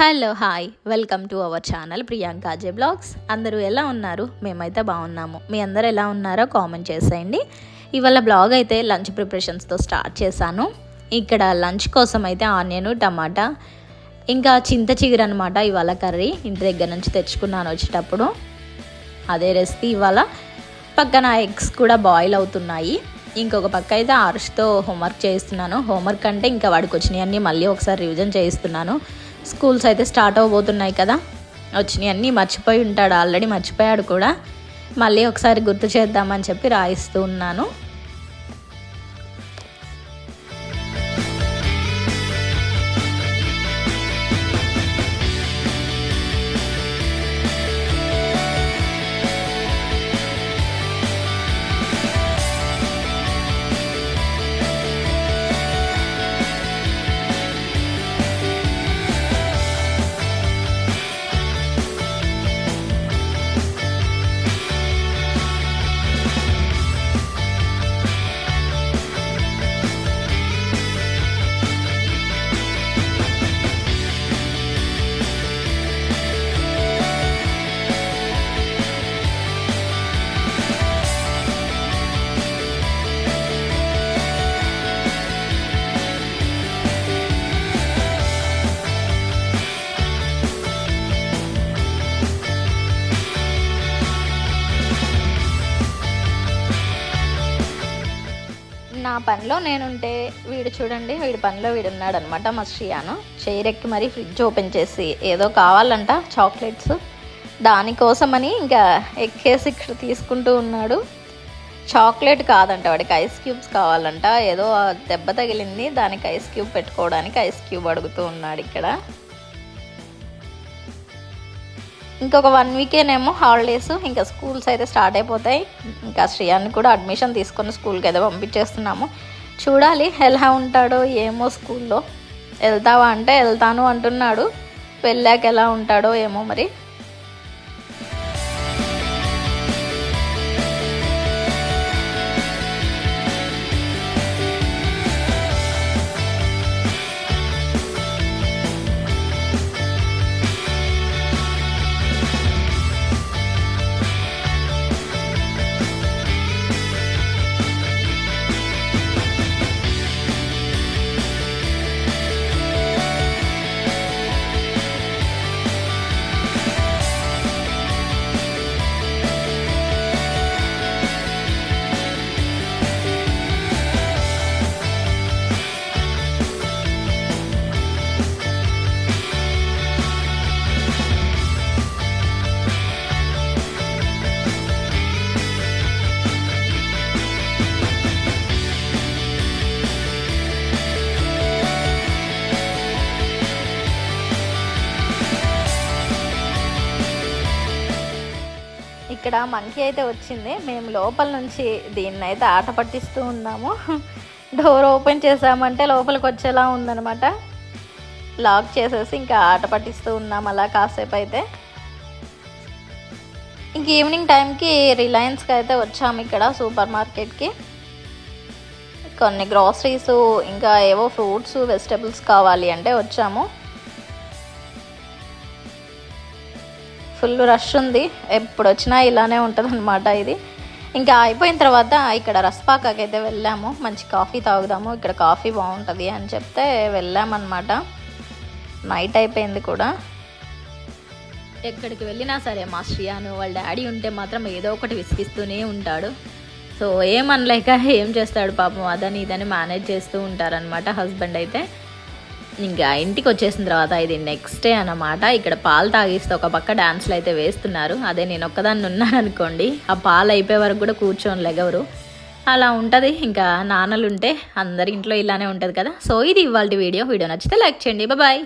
Hello hi welcome to our channel Priyanka J blogs. అందరూ ఎలా ఉన్నారు? మేమైతే బాగున్నాము. మీ అందరూ ఎలా ఉన్నారో కామెంట్ చేసేయండి. ఇవాళ బ్లాగ్ అయితే లంచ్ ప్రిపరేషన్స్తో స్టార్ట్ చేశాను. ఇక్కడ లంచ్ కోసం అయితే ఆనియన్, టమాటా, ఇంకా చింత చిగురు అనమాట ఇవాళ కర్రీ. ఇంటి దగ్గర నుంచి తెచ్చుకున్నాను వచ్చేటప్పుడు. అదే రెసిపీ ఇవాళ. పక్కన ఎగ్స్ కూడా బాయిల్ అవుతున్నాయి. ఇంకొక పక్క అయితే ఆరుష్తో హోంవర్క్ చేయిస్తున్నాను. హోంవర్క్ అంటే ఇంకా వాడికి వచ్చినాయి అన్నీ మళ్ళీ ఒకసారి రివిజన్ చేయిస్తున్నాను. స్కూల్స్ అయితే స్టార్ట్ అవబోతున్నాయి కదా, వచ్చినాయి అన్నీ మర్చిపోయి ఉంటాడు, ఆల్రెడీ మర్చిపోయాడు కూడా. మళ్ళీ ఒకసారి గుర్తు చేద్దామని చెప్పి రాయిస్తూ ఉన్నాను. నా పనిలో నేనుంటే వీడు చూడండి, వీడి పనిలో వీడు ఉన్నాడు అనమాట. మా శ్రియాను చైర్ ఎక్కి మరీ ఫ్రిడ్జ్ ఓపెన్ చేసి ఏదో కావాలంట చాక్లెట్స్, దానికోసమని ఇంకా ఎక్కేసి ఇక్కడ తీసుకుంటూ ఉన్నాడు. చాక్లెట్ కాదంట, వాడికి ఐస్ క్యూబ్స్ కావాలంట. ఏదో దెబ్బ తగిలింది, దానికి ఐస్ క్యూబ్ పెట్టుకోవడానికి ఐస్ క్యూబ్ అడుగుతూ ఉన్నాడు ఇక్కడ. ఇంకొక 1 వీకేనేమో హాలిడేస్, ఇంకా స్కూల్స్ అయితే స్టార్ట్ అయిపోతాయి. ఇంకా శ్రేయాన్ని కూడా అడ్మిషన్ తీసుకొని స్కూల్కి అయితే పంపించేస్తున్నాము. చూడాలి ఎలా ఉంటాడో ఏమో. స్కూల్లో వెళ్తావా అంటే వెళ్తాను అంటున్నాడు. వెళ్ళాక ఎలా ఉంటాడో ఏమో మరి. ఇక్కడ మంకీ అయితే వచ్చింది. మేము లోపల నుంచి దీన్ని అయితే ఆట పట్టిస్తూ ఉన్నాము. డోర్ ఓపెన్ చేసామంటే లోపలికి వచ్చేలా ఉందనమాట. లాక్ చేసేసి ఇంకా ఆట పట్టిస్తూ ఉన్నాం అలా కాసేపు అయితే. ఇంక ఈవినింగ్ టైంకి రిలయన్స్కి అయితే వచ్చాము, ఇక్కడ సూపర్ మార్కెట్కి. కొన్ని గ్రాసరీస్ ఇంకా ఏవో ఫ్రూట్స్, వెజిటబుల్స్ కావాలి అంటే వచ్చాము. ఫుల్ రష్ ఉంది, ఎప్పుడు వచ్చినా ఇలానే ఉంటుంది అనమాట ఇది. ఇంకా అయిపోయిన తర్వాత ఇక్కడ రస్పాకాకి అయితే వెళ్ళాము. మంచి కాఫీ తాగుదాము, ఇక్కడ కాఫీ బాగుంటుంది అని చెప్తే వెళ్ళామన్నమాట. నైట్ అయిపోయింది కూడా. ఎక్కడికి వెళ్ళినా సరే మా శ్రియాను వాళ్ళ డాడీ ఉంటే మాత్రం ఏదో ఒకటి విసిగిస్తూనే ఉంటాడు. సో ఏమనలేక ఏం చేస్తాడు పాపం, అదని ఇదని మేనేజ్ చేస్తూ ఉంటారనమాట హస్బెండ్ అయితే. ఇంకా ఇంటికి వచ్చేసిన తర్వాత ఇది నెక్స్ట్ డే అన్నమాట. ఇక్కడ పాలు తాగిస్తే ఒక పక్క డాన్స్లు అయితే వేస్తున్నారు. అదే నేను ఒక్కదాన్ని ఉన్నాను అనుకోండి, ఆ పాలు అయిపోయే వరకు కూడా కూర్చొని లెగవరు. అలా ఉంటుంది. ఇంకా నాన్నలు ఉంటే అందరి ఇంట్లో ఇలానే ఉంటుంది కదా. సో ఇది ఇవాళ వీడియో నచ్చితే లైక్ చేయండి. బాయ్.